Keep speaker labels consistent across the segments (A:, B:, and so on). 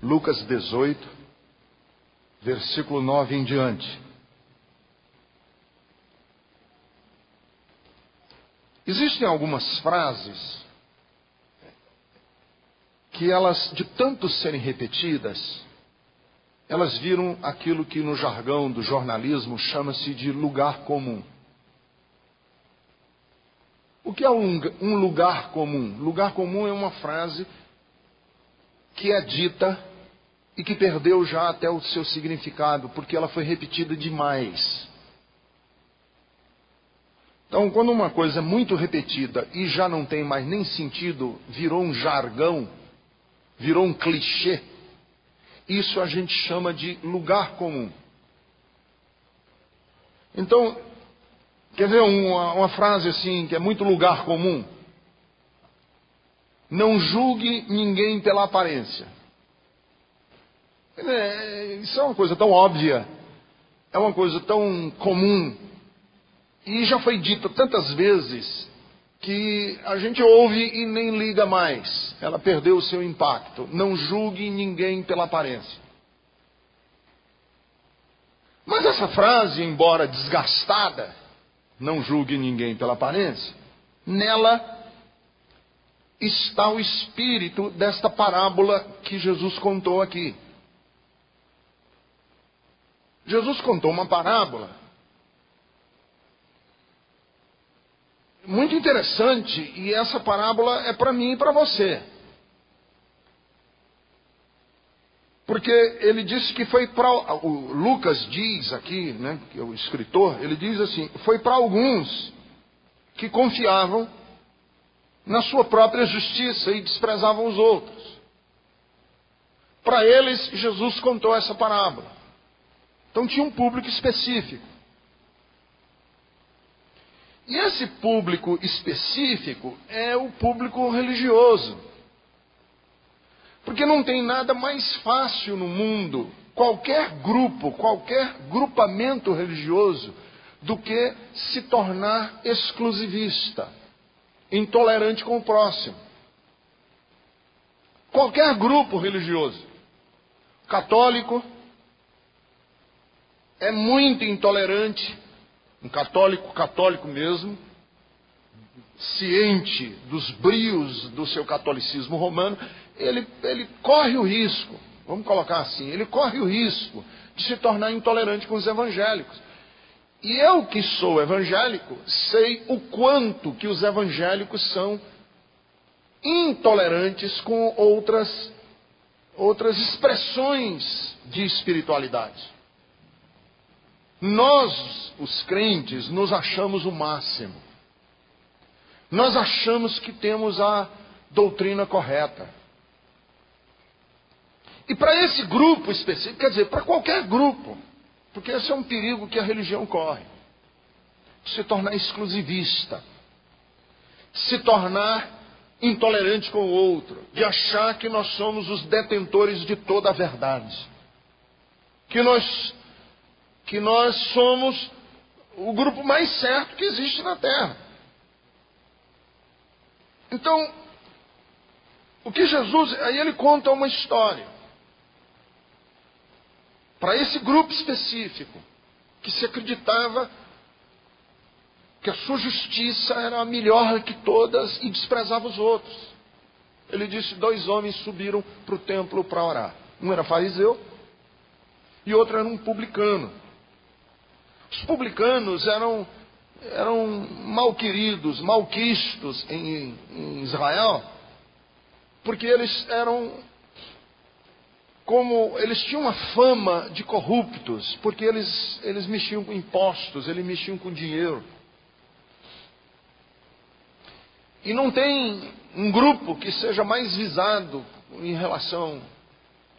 A: Lucas 18, versículo 9 em diante. Existem algumas frases que elas, de tanto serem repetidas, elas viram aquilo que no jargão do jornalismo chama-se de lugar comum. O que é um lugar comum? Lugar comum é uma frase que é dita e que perdeu já até o seu significado, porque ela foi repetida demais. Então, quando uma coisa é muito repetida e já não tem mais nem sentido, virou um jargão, virou um clichê, isso a gente chama de lugar comum. Então, quer ver uma frase assim, que é muito lugar comum? Não julgue ninguém pela aparência. Isso é uma coisa tão óbvia, é uma coisa tão comum, e já foi dito tantas vezes que a gente ouve e nem liga mais. Ela perdeu o seu impacto. Não julgue ninguém pela aparência. Mas essa frase, embora desgastada, não julgue ninguém pela aparência, nela está o espírito desta parábola que Jesus contou aqui. Jesus contou uma parábola muito interessante, e essa parábola é para mim e para você. Porque ele disse que foi para... O Lucas diz aqui, né, que é o escritor, ele diz assim, foi para alguns que confiavam na sua própria justiça e desprezavam os outros. Para eles, Jesus contou essa parábola. Então tinha um público específico. E esse público específico é o público religioso. Porque não tem nada mais fácil no mundo, qualquer grupo, qualquer grupamento religioso, do que se tornar exclusivista, intolerante com o próximo. Qualquer grupo religioso, católico, é muito intolerante. Um católico mesmo, ciente dos brios do seu catolicismo romano, ele corre o risco, vamos colocar assim, ele corre o risco de se tornar intolerante com os evangélicos. E eu que sou evangélico, sei o quanto que os evangélicos são intolerantes com outras expressões de espiritualidade. Nós, os crentes, nos achamos o máximo. Nós achamos que temos a doutrina correta. E para esse grupo específico, quer dizer, para qualquer grupo, porque esse é um perigo que a religião corre, se tornar exclusivista, se tornar intolerante com o outro, de achar que nós somos os detentores de toda a verdade, que nós somos o grupo mais certo que existe na Terra. Então, o que Jesus... Aí ele conta uma história. Para esse grupo específico, que se acreditava que a sua justiça era a melhor que todas e desprezava os outros. Ele disse, 2 homens subiram para o templo para orar. Um era fariseu e outro era um publicano. Os publicanos eram malqueridos, malquistos em Israel, porque eles tinham uma fama de corruptos, porque eles mexiam com impostos, eles mexiam com dinheiro. E não tem um grupo que seja mais visado em relação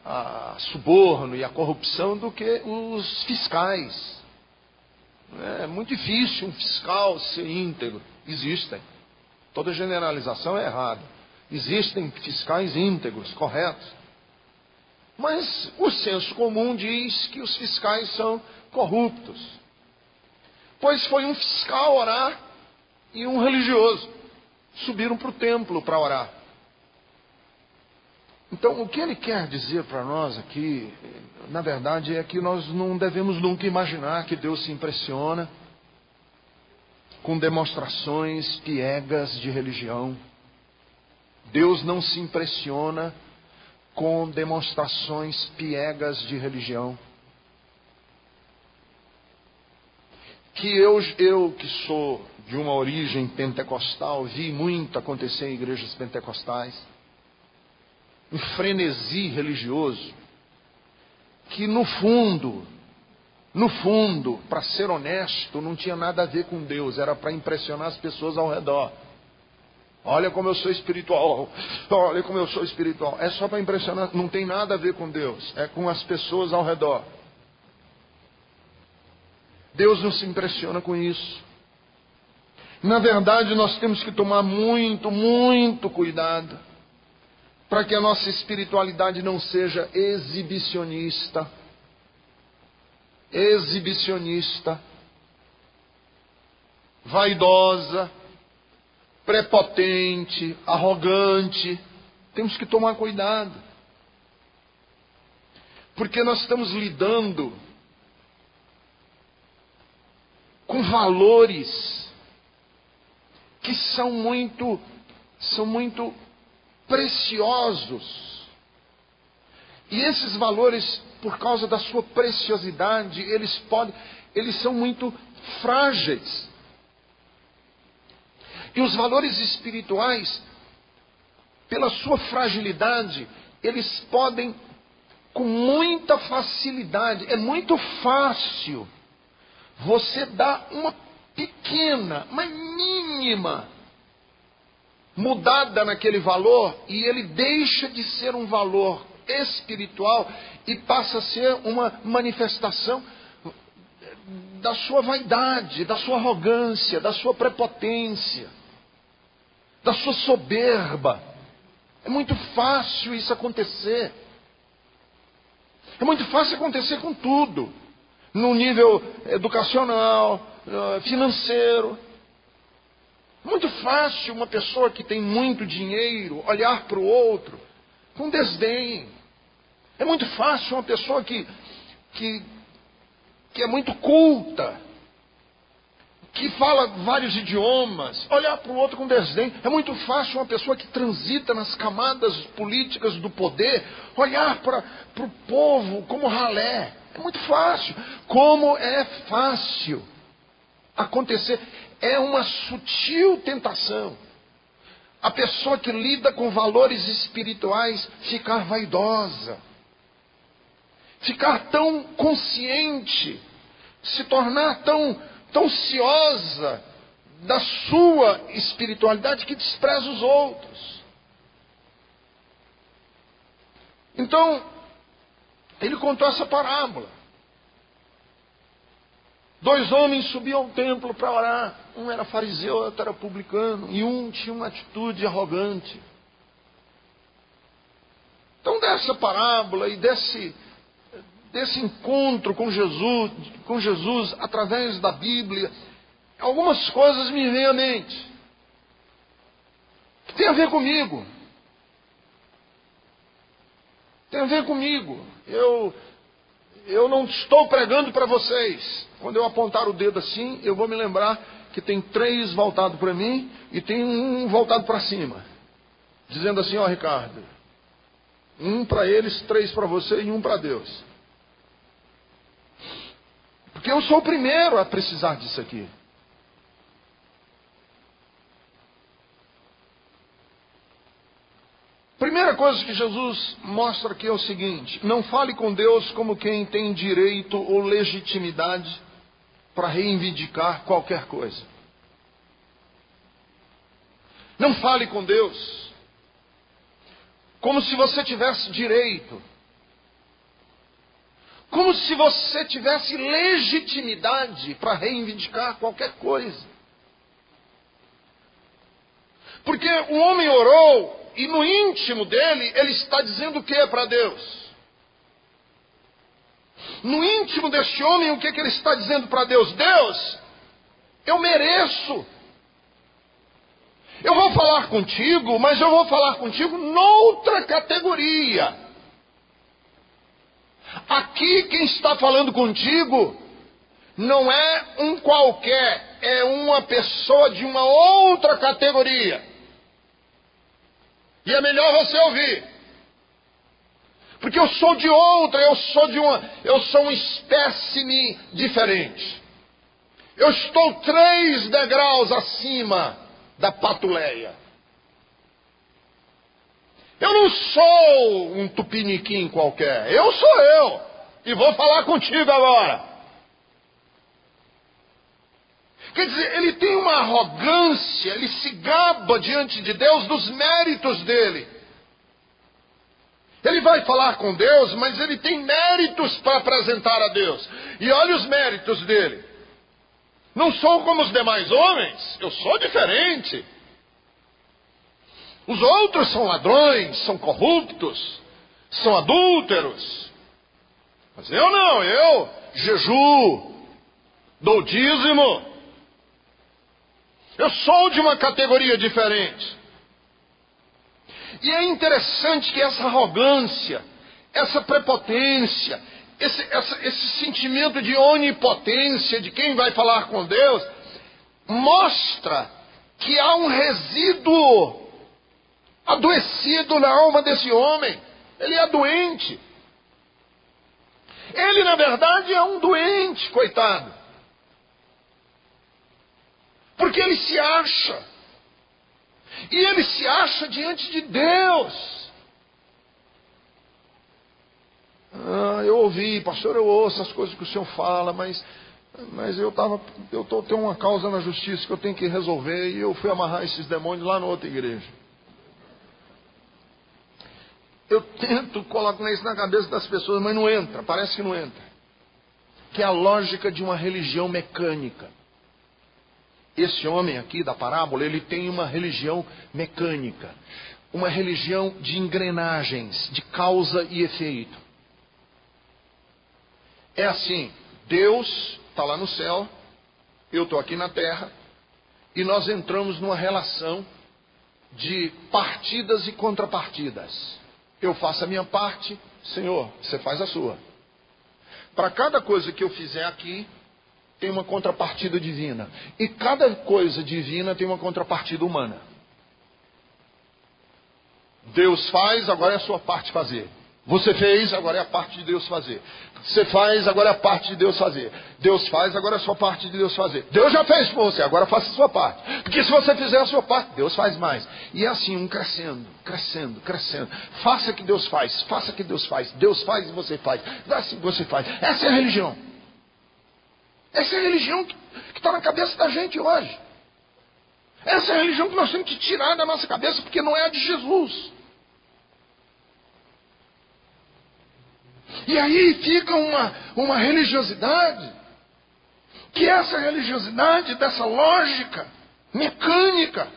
A: a suborno e a corrupção do que os fiscais. É muito difícil um fiscal ser íntegro. Existem. Toda generalização é errada. Existem fiscais íntegros, corretos. Mas o senso comum diz que os fiscais são corruptos. Pois foi um fiscal orar e um religioso. Subiram para o templo para orar. Então, o que ele quer dizer para nós aqui, na verdade, é que nós não devemos nunca imaginar que Deus se impressiona com demonstrações piegas de religião. Deus não se impressiona com demonstrações piegas de religião. Que eu que sou de uma origem pentecostal, vi muito acontecer em igrejas pentecostais, um frenesi religioso, que no fundo, para ser honesto, não tinha nada a ver com Deus, era para impressionar as pessoas ao redor. Olha como eu sou espiritual, olha como eu sou espiritual. É só para impressionar, não tem nada a ver com Deus, é com as pessoas ao redor. Deus não se impressiona com isso. Na verdade, nós temos que tomar muito, muito cuidado para que a nossa espiritualidade não seja exibicionista, vaidosa, prepotente, arrogante. Temos que tomar cuidado, porque nós estamos lidando com valores que são muito preciosos. E esses valores, por causa da sua preciosidade, eles são muito frágeis. E os valores espirituais, pela sua fragilidade, eles podem, com muita facilidade, é muito fácil você dá uma pequena, uma mínima mudada naquele valor e ele deixa de ser um valor espiritual e passa a ser uma manifestação da sua vaidade, da sua arrogância, da sua prepotência, da sua soberba. É muito fácil isso acontecer. É muito fácil acontecer com tudo. No nível educacional, financeiro. Muito fácil uma pessoa que tem muito dinheiro olhar para o outro com desdém. É muito fácil uma pessoa que é muito culta, que fala vários idiomas, olhar para o outro com desdém. É muito fácil uma pessoa que transita nas camadas políticas do poder olhar para o povo como ralé. É muito fácil. Como é fácil acontecer. É uma sutil tentação. A pessoa que lida com valores espirituais ficar vaidosa. Ficar tão consciente. Se tornar tão ciosa da sua espiritualidade que despreza os outros. Então, ele contou essa parábola. 2 homens subiam ao templo para orar. Um era fariseu, outro era publicano. E um tinha uma atitude arrogante. Então, dessa parábola e desse encontro com Jesus através da Bíblia, algumas coisas me vêm à mente. Que tem a ver comigo. Tem a ver comigo. Eu não estou pregando para vocês. Quando eu apontar o dedo assim, eu vou me lembrar que tem 3 voltados para mim e tem um voltado para cima. Dizendo assim, ó Ricardo, 1 para eles, 3 para você e 1 para Deus. Porque eu sou o primeiro a precisar disso aqui. Primeira coisa que Jesus mostra aqui é o seguinte: não fale com Deus como quem tem direito ou legitimidade para reivindicar qualquer coisa. Não fale com Deus como se você tivesse direito, como se você tivesse legitimidade para reivindicar qualquer coisa. Porque o homem orou e no íntimo dele, ele está dizendo o que para Deus? No íntimo deste homem, o que ele está dizendo para Deus? Deus, eu mereço. Eu vou falar contigo, mas eu vou falar contigo noutra categoria. Aqui quem está falando contigo não é um qualquer, é uma pessoa de uma outra categoria. E é melhor você ouvir. Porque eu sou de outra, eu sou um espécime diferente. Eu estou 3 degraus acima da patuleia. Eu não sou um tupiniquim qualquer, eu sou eu. E vou falar contigo agora. Quer dizer, ele tem uma arrogância, ele se gaba diante de Deus dos méritos dele. Ele vai falar com Deus, mas ele tem méritos para apresentar a Deus. E olha os méritos dele. Não sou como os demais homens, eu sou diferente. Os outros são ladrões, são corruptos, são adúlteros. Mas eu não, eu jejuo, dou dízimo. Eu sou de uma categoria diferente. E é interessante que essa arrogância, essa prepotência, esse sentimento de onipotência de quem vai falar com Deus, mostra que há um resíduo adoecido na alma desse homem. Ele é doente. Ele, na verdade, é um doente, coitado. Porque ele se acha. E ele se acha diante de Deus. Eu ouvi, pastor, eu ouço as coisas que o senhor fala, mas tenho uma causa na justiça que eu tenho que resolver, e eu fui amarrar esses demônios lá na outra igreja. Eu tento colocar isso na cabeça das pessoas, mas não entra, parece que não entra. Que é a lógica de uma religião mecânica. Esse homem aqui da parábola, ele tem uma religião mecânica. Uma religião de engrenagens, de causa e efeito. É assim, Deus está lá no céu, eu estou aqui na terra, e nós entramos numa relação de partidas e contrapartidas. Eu faço a minha parte, Senhor, você faz a sua. Para cada coisa que eu fizer aqui, tem uma contrapartida divina. E cada coisa divina tem uma contrapartida humana. Deus faz, agora é a sua parte fazer. Você fez, agora é a parte de Deus fazer. Você faz, agora é a parte de Deus fazer. Deus faz, agora é a sua parte de Deus fazer. Deus já fez por você, agora faça a sua parte. Porque se você fizer a sua parte, Deus faz mais. E é assim, um crescendo, crescendo, crescendo. Faça o que Deus faz, faça o que Deus faz. Deus faz e você faz. Dá assim que você faz. Essa é a religião. Essa é a religião que está na cabeça da gente hoje. Essa é a religião que nós temos que tirar da nossa cabeça, porque não é a de Jesus. E aí fica uma religiosidade, que é essa religiosidade dessa lógica mecânica,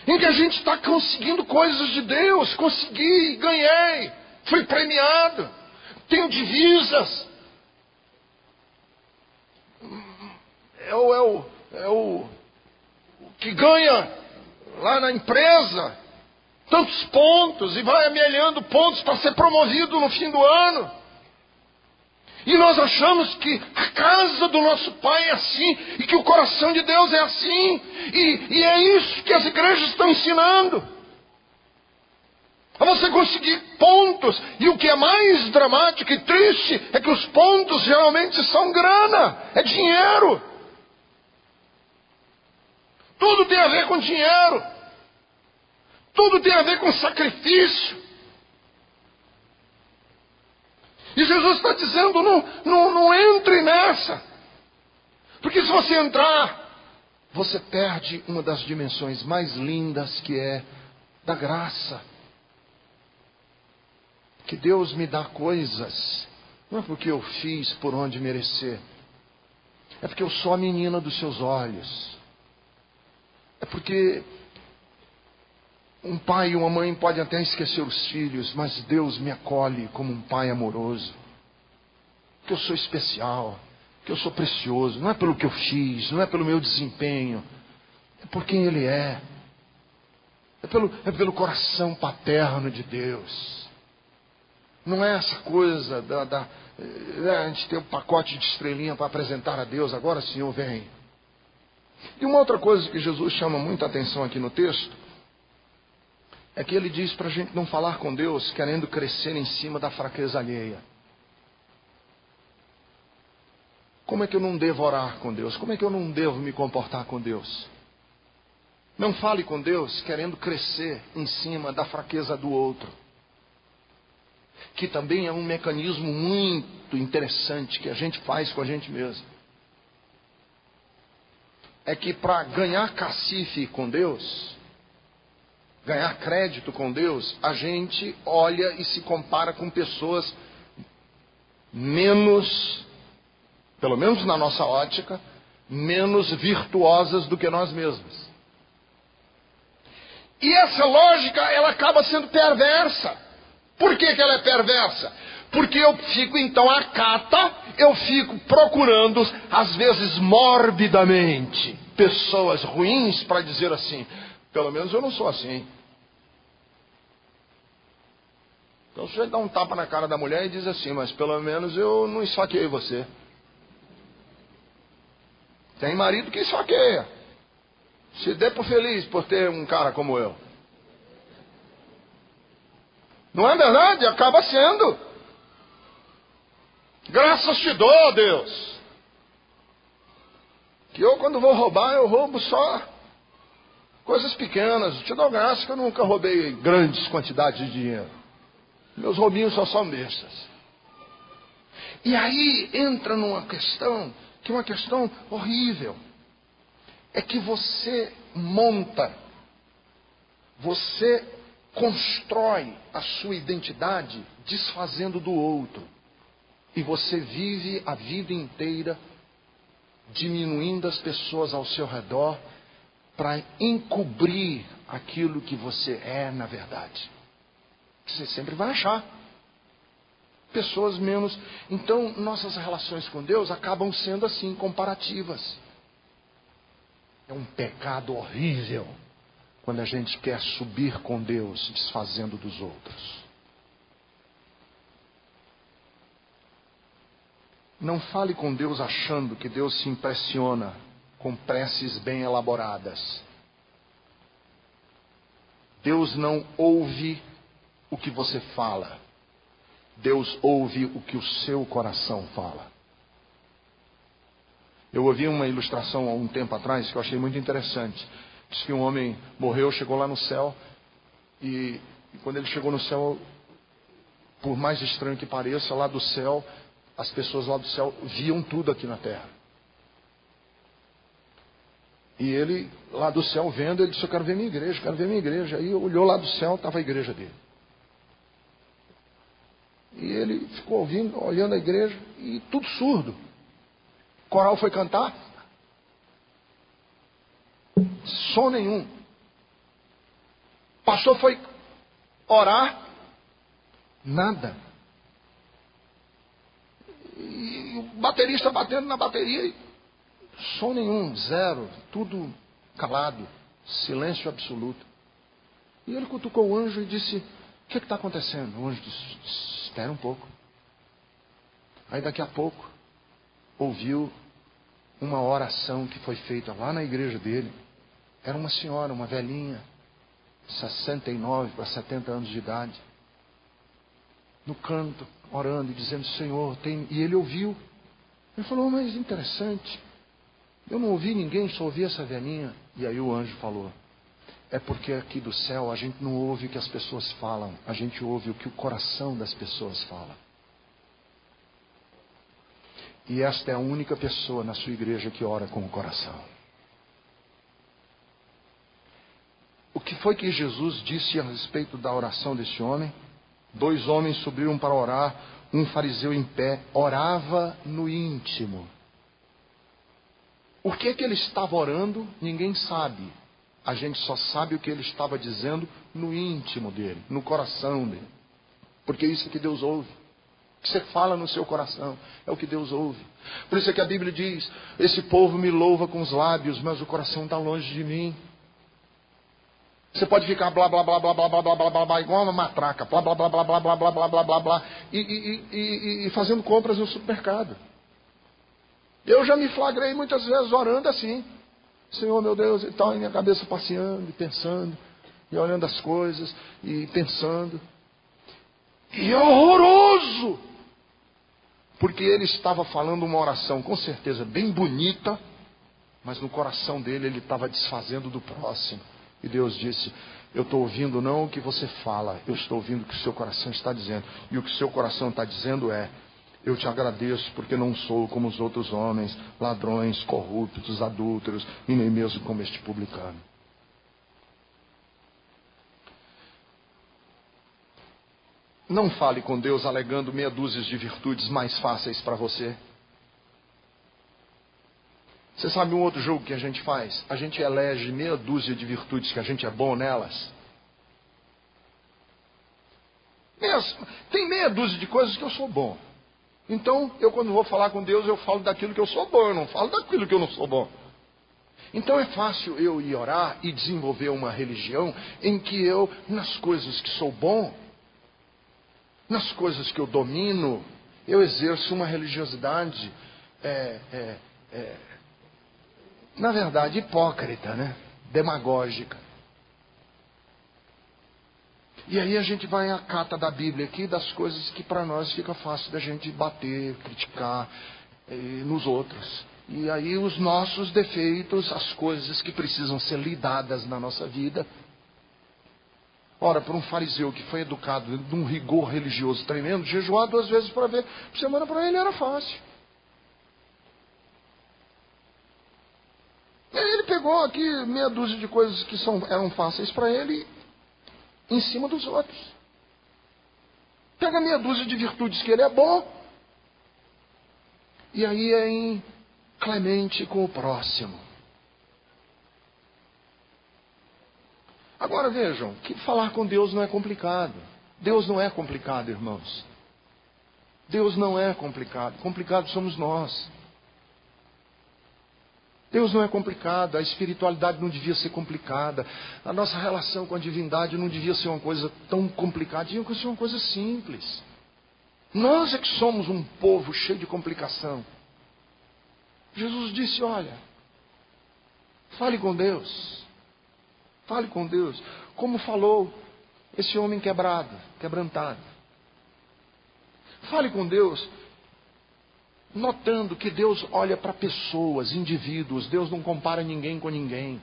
A: em que a gente está conseguindo coisas de Deus. Consegui, ganhei, fui premiado, tenho divisas. É o que ganha lá na empresa tantos pontos e vai amealhando pontos para ser promovido no fim do ano. E nós achamos que a casa do nosso Pai é assim, e que o coração de Deus é assim, e é isso que as igrejas estão ensinando. A você conseguir pontos, e o que é mais dramático e triste é que os pontos geralmente são grana, é dinheiro. Tudo tem a ver com dinheiro. Tudo tem a ver com sacrifício. E Jesus está dizendo, não entre nessa. Porque se você entrar, você perde uma das dimensões mais lindas, que é da graça. Que Deus me dá coisas, não é porque eu fiz por onde merecer. É porque eu sou a menina dos seus olhos. É porque um pai e uma mãe podem até esquecer os filhos, mas Deus me acolhe como um pai amoroso. Que eu sou especial, que eu sou precioso. Não é pelo que eu fiz, não é pelo meu desempenho. É por quem Ele é. É pelo coração paterno de Deus. Não é essa coisa a gente ter um pacote de estrelinha para apresentar a Deus. Agora, Senhor, vem. E uma outra coisa que Jesus chama muita atenção aqui no texto é que Ele diz para a gente não falar com Deus querendo crescer em cima da fraqueza alheia. Como é que eu não devo orar com Deus? Como é que eu não devo me comportar com Deus? Não fale com Deus querendo crescer em cima da fraqueza do outro. Que também é um mecanismo muito interessante que a gente faz com a gente mesmo. É que para ganhar cacife com Deus, ganhar crédito com Deus, a gente olha e se compara com pessoas menos, pelo menos na nossa ótica, menos virtuosas do que nós mesmos. E essa lógica, ela acaba sendo perversa. Por que ela é perversa? Porque eu fico então à cata, eu fico procurando, às vezes morbidamente, pessoas ruins para dizer assim, pelo menos eu não sou assim. Então você dá um tapa na cara da mulher e diz assim, mas pelo menos eu não esfaqueei você. Tem marido que esfaqueia. Se dê por feliz por ter um cara como eu. Não é verdade? Acaba sendo. Graças te dou, Deus. Que eu, quando vou roubar, eu roubo só coisas pequenas. Te dou graça que eu nunca roubei grandes quantidades de dinheiro. Meus roubinhos só são bestas. E aí entra numa questão, que é uma questão horrível. É que você monta, você constrói a sua identidade desfazendo do outro. E você vive a vida inteira diminuindo as pessoas ao seu redor para encobrir aquilo que você é na verdade. Você sempre vai achar pessoas menos. Então, nossas relações com Deus acabam sendo assim, comparativas. É um pecado horrível quando a gente quer subir com Deus desfazendo dos outros. Não fale com Deus achando que Deus se impressiona com preces bem elaboradas. Deus não ouve o que você fala. Deus ouve o que o seu coração fala. Eu ouvi uma ilustração há um tempo atrás que eu achei muito interessante. Diz que um homem morreu, chegou lá no céu e quando ele chegou no céu, por mais estranho que pareça, lá do céu, as pessoas lá do céu viam tudo aqui na terra. E ele, lá do céu vendo, ele disse, eu quero ver minha igreja, quero ver minha igreja. Aí olhou lá do céu, estava a igreja dele. E ele ficou ouvindo, olhando a igreja e tudo surdo. O coral foi cantar, som nenhum. O pastor foi orar, nada. E o baterista batendo na bateria, som nenhum, zero, tudo calado, silêncio absoluto. E ele cutucou o anjo e disse, o que está acontecendo? O anjo disse, espera um pouco. Aí daqui a pouco, ouviu uma oração que foi feita lá na igreja dele. Era uma senhora, uma velhinha, 69 para 70 anos de idade, no canto, orando e dizendo, Senhor, tem... E ele ouviu. Ele falou, mas interessante, eu não ouvi ninguém, só ouvi essa velhinha. E aí o anjo falou, é porque aqui do céu a gente não ouve o que as pessoas falam, a gente ouve o que o coração das pessoas fala. E esta é a única pessoa na sua igreja que ora com o coração. O que foi que Jesus disse a respeito da oração desse homem? 2 homens subiram para orar, um fariseu em pé, orava no íntimo. O que é que ele estava orando? Ninguém sabe. A gente só sabe o que ele estava dizendo no íntimo dele, no coração dele. Porque isso é que Deus ouve. O que você fala no seu coração é o que Deus ouve. Por isso é que a Bíblia diz: esse povo me louva com os lábios, mas o coração está longe de mim. Você pode ficar blá blá blá blá blá blá blá blá blá blá igual uma matraca, blá blá blá blá blá blá blá blá blá blá blá e fazendo compras no supermercado. Eu já me flagrei muitas vezes orando assim: Senhor meu Deus, e tal, em minha cabeça passeando e pensando, e olhando as coisas e pensando. E é horroroso! Porque ele estava falando uma oração, com certeza, bem bonita, mas no coração dele ele estava desfazendo do próximo. E Deus disse: eu estou ouvindo não o que você fala, eu estou ouvindo o que o seu coração está dizendo. E o que o seu coração está dizendo é: eu te agradeço porque não sou como os outros homens, ladrões, corruptos, adúlteros, e nem mesmo como este publicano. Não fale com Deus alegando meia dúzia de virtudes mais fáceis para você. Você sabe um outro jogo que a gente faz? A gente elege meia dúzia de virtudes que a gente é bom nelas. Tem meia dúzia de coisas que eu sou bom. Então, eu quando vou falar com Deus, eu falo daquilo que eu sou bom, eu não falo daquilo que eu não sou bom. Então é fácil eu ir orar e desenvolver uma religião em que eu, nas coisas que sou bom, nas coisas que eu domino, eu exerço uma religiosidade, na verdade, hipócrita, né? Demagógica. E aí a gente vai à cata da Bíblia aqui, das coisas que para nós fica fácil da gente bater, criticar nos outros. E aí os nossos defeitos, as coisas que precisam ser lidadas na nossa vida. Ora, para um fariseu que foi educado de um rigor religioso tremendo, jejuar 2 vezes por semana para ele era fácil. E aí ele pegou aqui meia dúzia de coisas que eram fáceis para ele em cima dos outros. Pega meia dúzia de virtudes que ele é bom, e aí é inclemente com o próximo. Agora vejam, que falar com Deus não é complicado. Deus não é complicado, irmãos. Deus não é complicado. Complicado somos nós. Deus não é complicado. A espiritualidade não devia ser complicada. A nossa relação com a divindade não devia ser uma coisa tão complicada. Devia ser uma coisa simples. Nós é que somos um povo cheio de complicação. Jesus disse: olha, fale com Deus. Fale com Deus, como falou esse homem quebrantado. Fale com Deus, notando que Deus olha para pessoas, indivíduos. Deus não compara ninguém com ninguém.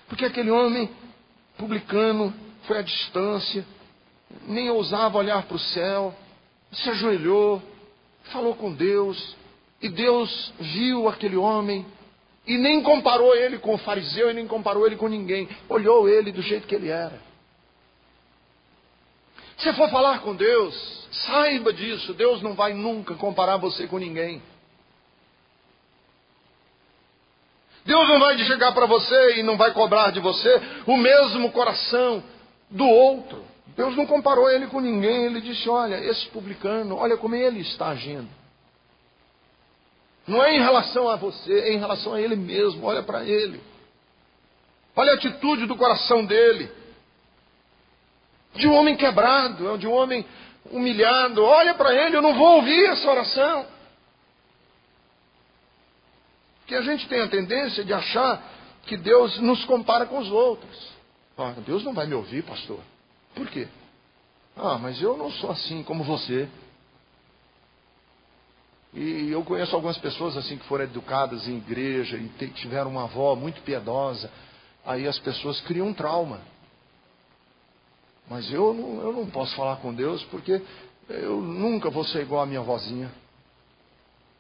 A: Porque aquele homem publicano foi à distância, nem ousava olhar para o céu, se ajoelhou, falou com Deus, e Deus viu aquele homem, e nem comparou ele com o fariseu, e nem comparou ele com ninguém. Olhou ele do jeito que ele era. Se você for falar com Deus, saiba disso. Deus não vai nunca comparar você com ninguém. Deus não vai chegar para você e não vai cobrar de você o mesmo coração do outro. Deus não comparou ele com ninguém. Ele disse: olha, esse publicano, olha como ele está agindo. Não é em relação a você, é em relação a ele mesmo. Olha para ele. Olha a atitude do coração dele. De um homem quebrado, de um homem humilhado. Olha para ele, eu não vou ouvir essa oração. Porque a gente tem a tendência de achar que Deus nos compara com os outros. Ah, Deus não vai me ouvir, pastor. Por quê? Ah, mas eu não sou assim como você. E eu conheço algumas pessoas assim que foram educadas em igreja e tiveram uma avó muito piedosa. Aí as pessoas criam um trauma. Mas eu não posso falar com Deus porque eu nunca vou ser igual a minha vozinha.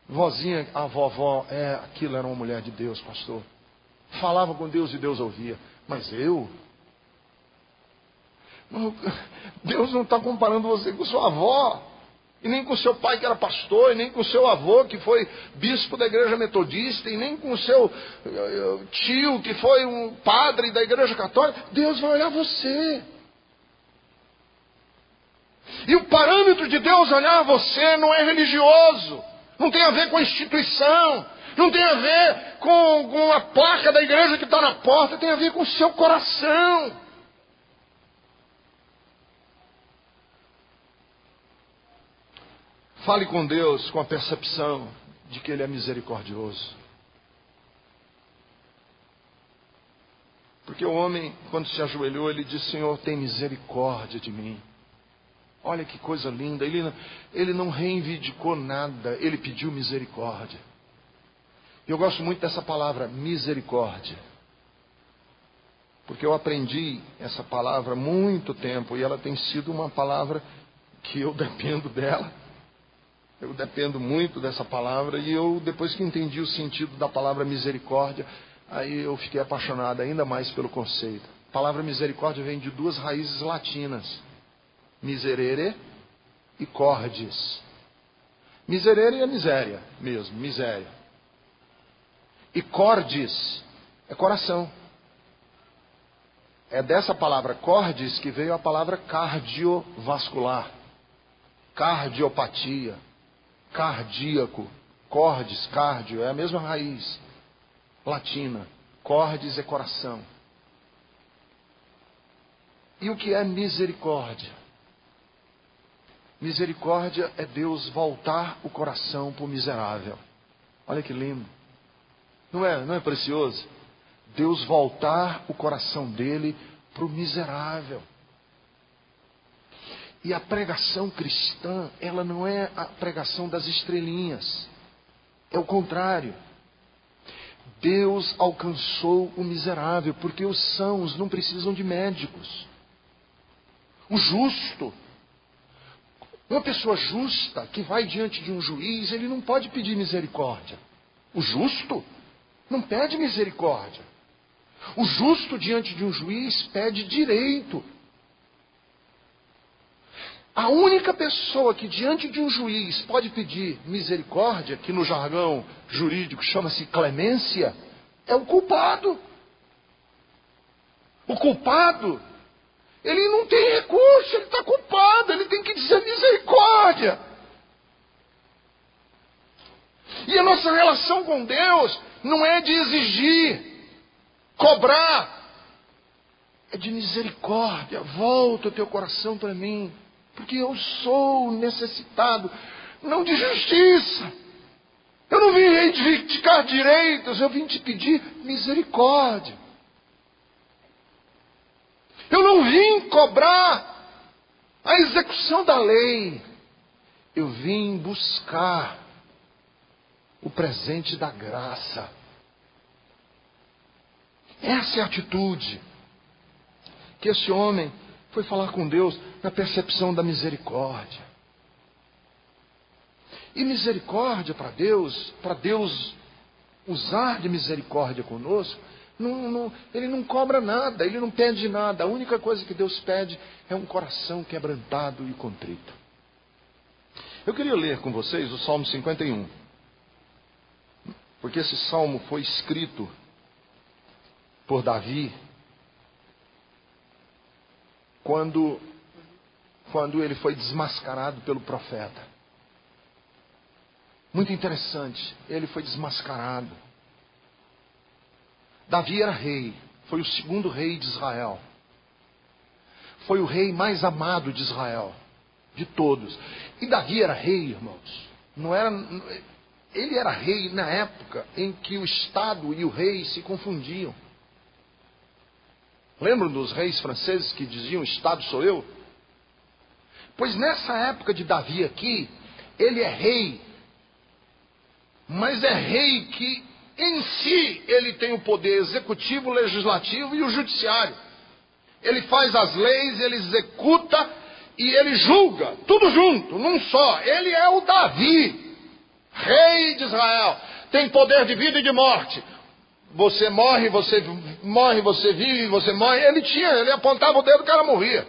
A: Vozinha, a vovó, aquilo era uma mulher de Deus, pastor. Falava com Deus e Deus ouvia. Mas eu? Deus não está comparando você com sua avó. E nem com seu pai que era pastor, e nem com seu avô que foi bispo da igreja metodista, e nem com seu tio que foi um padre da igreja católica. Deus vai olhar você. E o parâmetro parâmetro de Deus olhar você não é religioso, não tem a ver com a instituição, não tem a ver com a placa da igreja que está na porta, tem a ver com o seu coração. Fale com Deus com a percepção de que Ele é misericordioso. Porque o homem, quando se ajoelhou, ele disse: Senhor, tem misericórdia de mim. Olha que coisa linda. Ele não reivindicou nada, ele pediu misericórdia. E eu gosto muito dessa palavra, misericórdia. Porque eu aprendi essa palavra há muito tempo e ela tem sido uma palavra que eu dependo dela. Eu dependo muito dessa palavra e eu, depois que entendi o sentido da palavra misericórdia, aí eu fiquei apaixonado ainda mais pelo conceito. A palavra misericórdia vem de duas raízes latinas. Miserere e cordis. Miserere é miséria mesmo, miséria. E cordis é coração. É dessa palavra cordis que veio a palavra cardiovascular. Cardiopatia. Cardíaco. Cordis, cardio, é a mesma raiz latina. Cordis é coração. E o que é misericórdia? Misericórdia é Deus voltar o coração para o miserável. Olha que lindo. Não é precioso? Deus voltar o coração dele para o miserável. E a pregação cristã, ela não é a pregação das estrelinhas. É o contrário. Deus alcançou o miserável, porque os sãos não precisam de médicos. O justo, uma pessoa justa que vai diante de um juiz, ele não pode pedir misericórdia. O justo não pede misericórdia. O justo diante de um juiz pede direito. A única pessoa que diante de um juiz pode pedir misericórdia, que no jargão jurídico chama-se clemência, é o culpado. O culpado, ele não tem recurso, ele está culpado, ele tem que dizer misericórdia. E a nossa relação com Deus não é de exigir, cobrar, é de misericórdia. Volta o teu coração para mim, porque eu sou necessitado, não de justiça. Eu não vim reivindicar direitos, eu vim te pedir misericórdia. Eu não vim cobrar a execução da lei. Eu vim buscar o presente da graça. Essa é a atitude que esse homem foi falar com Deus na percepção da misericórdia. E misericórdia para Deus usar de misericórdia conosco, ele não cobra nada, ele não pede nada. A única coisa que Deus pede é um coração quebrantado e contrito. Eu queria ler com vocês o Salmo 51. Porque esse salmo foi escrito por Davi quando ele foi desmascarado pelo profeta. Muito interessante, ele foi desmascarado. Davi era rei, foi o segundo rei de Israel. Foi o rei mais amado de Israel, de todos. E Davi era rei, irmãos. Ele era rei na época em que o Estado e o rei se confundiam. Lembram dos reis franceses que diziam: Estado sou eu? Pois nessa época de Davi aqui, ele é rei, mas é rei que em si ele tem o poder executivo, legislativo e o judiciário. Ele faz as leis, ele executa e ele julga, tudo junto, num só. Ele é o Davi, rei de Israel, tem poder de vida e de morte. Você morre, você vive, você morre. Ele apontava o dedo, o cara morria.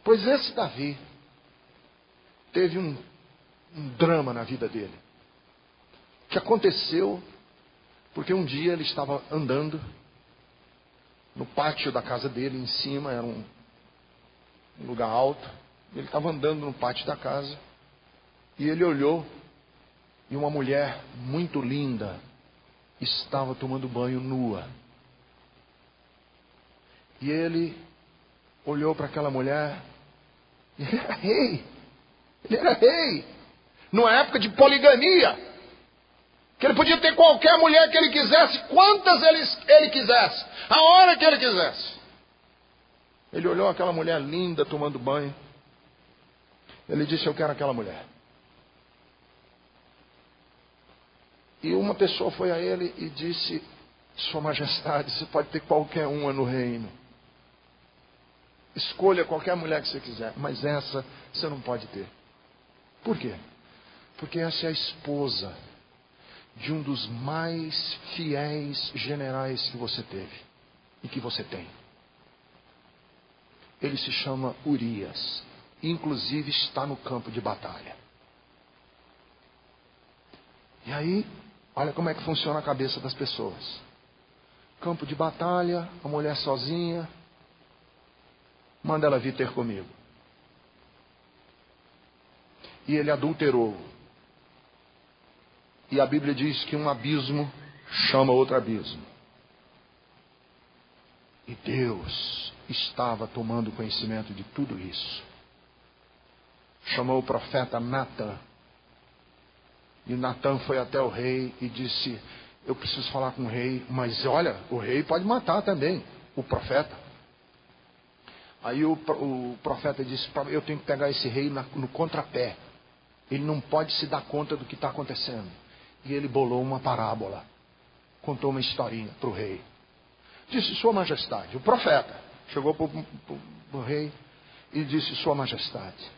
A: Pois esse Davi teve um drama na vida dele, que aconteceu porque um dia ele estava andando no pátio da casa dele, em cima era um lugar alto. Ele estava andando no pátio da casa e ele olhou e uma mulher muito linda estava tomando banho nua. E ele olhou para aquela mulher e ele era rei. Ele era rei. Numa época de poligamia, que ele podia ter qualquer mulher que ele quisesse, quantas ele quisesse, a hora que ele quisesse. Ele olhou aquela mulher linda tomando banho. Ele disse: eu quero aquela mulher. E uma pessoa foi a ele e disse: Sua Majestade, você pode ter qualquer uma no reino. Escolha qualquer mulher que você quiser, mas essa você não pode ter. Por quê? Porque essa é a esposa de um dos mais fiéis generais que você teve e que você tem. Ele se chama Urias, inclusive está no campo de batalha. E aí, olha como é que funciona a cabeça das pessoas. Campo de batalha, a mulher sozinha, manda ela vir ter comigo. E ele adulterou. E a Bíblia diz que um abismo chama outro abismo. E Deus estava tomando conhecimento de tudo isso. Chamou o profeta Natã. E Natã foi até o rei e disse: eu preciso falar com o rei, mas olha, o rei pode matar também o profeta. Aí o profeta disse: eu tenho que pegar esse rei no contrapé. Ele não pode se dar conta do que está acontecendo. E ele bolou uma parábola. Contou uma historinha para o rei. Disse: Sua Majestade, o profeta chegou para o rei e disse: Sua Majestade,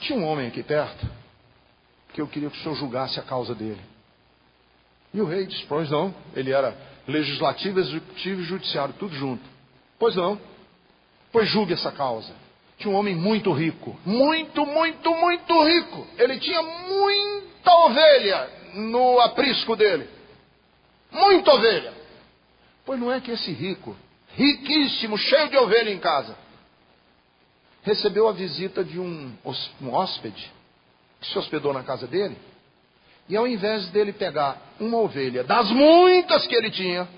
A: tinha um homem aqui perto que eu queria que o senhor julgasse a causa dele. E o rei disse: Pois não. Ele era legislativo, executivo e judiciário, tudo junto. Pois não. Pois julgue essa causa. Tinha um homem muito rico. Muito, muito, muito rico. Ele tinha muita ovelha no aprisco dele. Muita ovelha. Pois não é que esse rico, riquíssimo, cheio de ovelha em casa, recebeu a visita de um hóspede que se hospedou na casa dele. E ao invés dele pegar uma ovelha das muitas que ele tinha,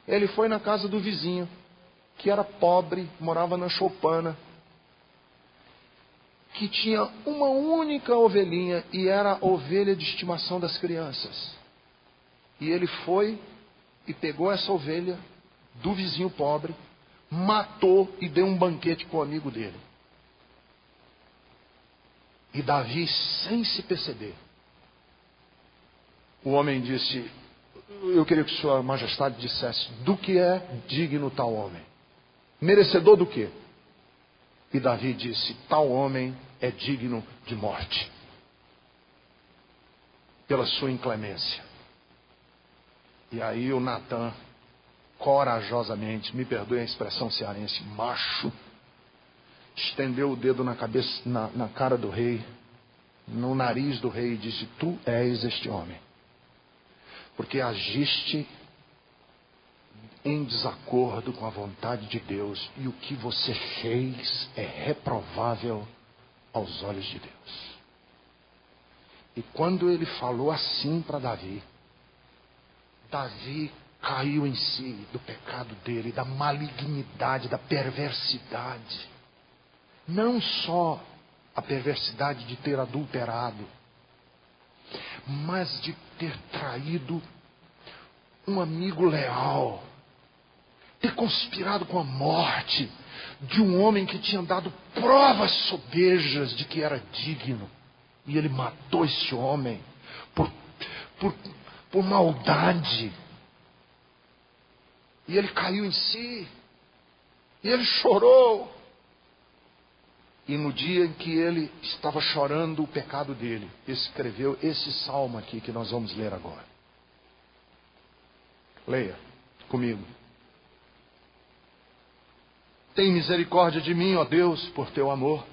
A: ele foi na casa do vizinho, que era pobre, morava na choupana, que tinha uma única ovelhinha e era a ovelha de estimação das crianças. E ele foi e pegou essa ovelha do vizinho pobre, matou e deu um banquete para o amigo dele. E Davi, sem se perceber, o homem disse: eu queria que Sua Majestade dissesse do que é digno tal homem. Merecedor do quê? E Davi disse: tal homem é digno de morte, pela sua inclemência. E aí o Natã, corajosamente, me perdoe a expressão cearense, macho, estendeu o dedo na cabeça, na cara do rei, no nariz do rei, e disse: tu és este homem, porque agiste em desacordo com a vontade de Deus, e o que você fez é reprovável aos olhos de Deus. E quando ele falou assim para Davi, Davi caiu em si do pecado dele, da malignidade, da perversidade. Não só a perversidade de ter adulterado, mas de ter traído um amigo leal, ter conspirado com a morte de um homem que tinha dado provas sobejas de que era digno. E ele matou esse homem por maldade. E ele caiu em si. E ele chorou. E no dia em que ele estava chorando o pecado dele, escreveu esse salmo aqui que nós vamos ler agora. Leia comigo. Tem misericórdia de mim, ó Deus, por teu amor.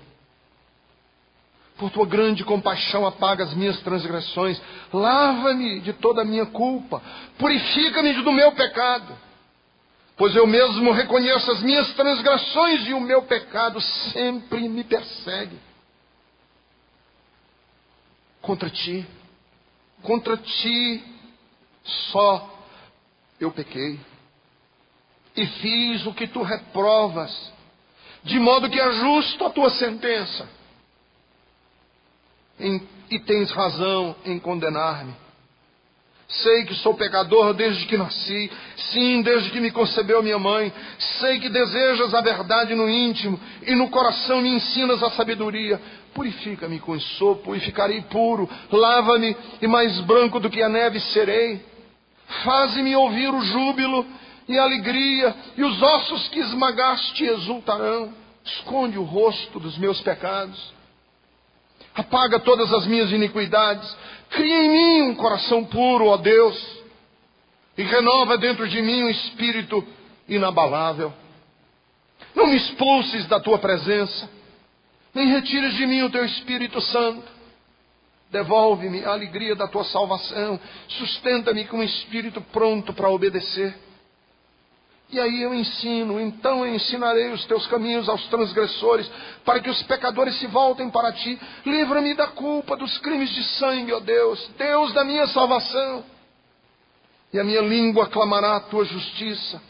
A: Por tua grande compaixão apaga as minhas transgressões. Lava-me de toda a minha culpa. Purifica-me do meu pecado. pois eu mesmo reconheço as minhas transgressões e o meu pecado sempre me persegue. Contra ti só eu pequei e fiz o que tu reprovas, de modo que é justo a tua sentença. E tens razão em condenar-me. Sei que sou pecador desde que nasci, sim, desde que me concebeu minha mãe. Sei que desejas a verdade no íntimo e no coração me ensinas a sabedoria. Purifica-me com sopo e ficarei puro. Lava-me e mais branco do que a neve serei. Faze-me ouvir o júbilo e a alegria, e os ossos que esmagaste exultarão. Esconde o rosto dos meus pecados. Apaga todas as minhas iniquidades. Cria em mim um coração puro, ó Deus, e renova dentro de mim um espírito inabalável. Não me expulses da tua presença, nem retires de mim o teu Espírito Santo. Devolve-me a alegria da tua salvação. Sustenta-me com um espírito pronto para obedecer. E aí eu ensino, então eu ensinarei os teus caminhos aos transgressores, para que os pecadores se voltem para ti. Livra-me da culpa dos crimes de sangue, ó Deus, Deus da minha salvação. E a minha língua clamará a tua justiça.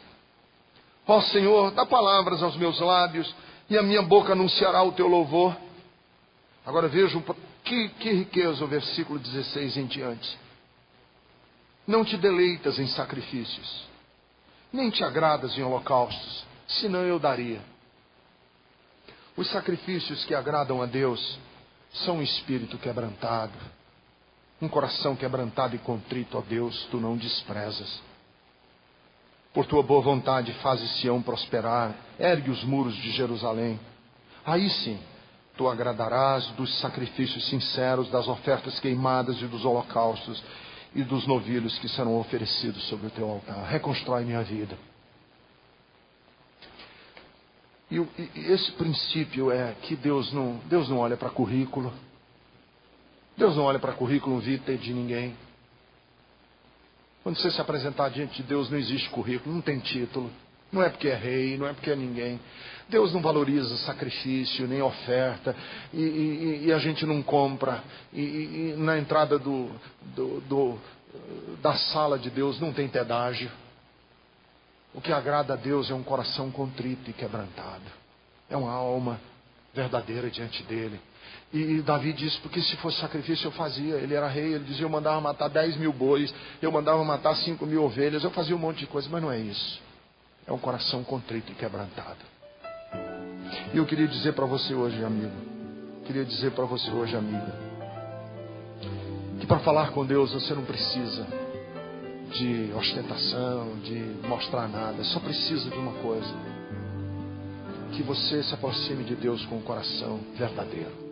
A: Ó Senhor, dá palavras aos meus lábios, e a minha boca anunciará o teu louvor. Agora vejam que riqueza o versículo 16 em diante. Não te deleitas em sacrifícios, nem te agradas em holocaustos, senão eu daria. Os sacrifícios que agradam a Deus são um espírito quebrantado, um coração quebrantado e contrito, ó Deus, tu não desprezas. Por tua boa vontade fazes Sião prosperar, ergue os muros de Jerusalém. Aí sim, tu agradarás dos sacrifícios sinceros, das ofertas queimadas e dos holocaustos, e dos novilhos que serão oferecidos sobre o teu altar. Reconstrói minha vida. E esse princípio é que Deus não olha para currículo. Deus não olha para currículo vitae de ninguém. Quando você se apresentar diante de Deus, não existe currículo, não tem título. Não é porque é rei, não é porque é ninguém. Deus não valoriza sacrifício, nem oferta. E a gente não compra. E na entrada da sala de Deus não tem pedágio. O que agrada a Deus é um coração contrito e quebrantado. É uma alma verdadeira diante dele. E Davi disse, porque se fosse sacrifício eu fazia. Ele era rei, ele dizia, eu mandava matar 10.000 bois, eu mandava matar 5.000 ovelhas, eu fazia um monte de coisa, mas não é isso. É um coração contrito e quebrantado. E eu queria dizer para você hoje, amigo, que para falar com Deus você não precisa de ostentação, de mostrar nada, só precisa de uma coisa: que você se aproxime de Deus com um coração verdadeiro.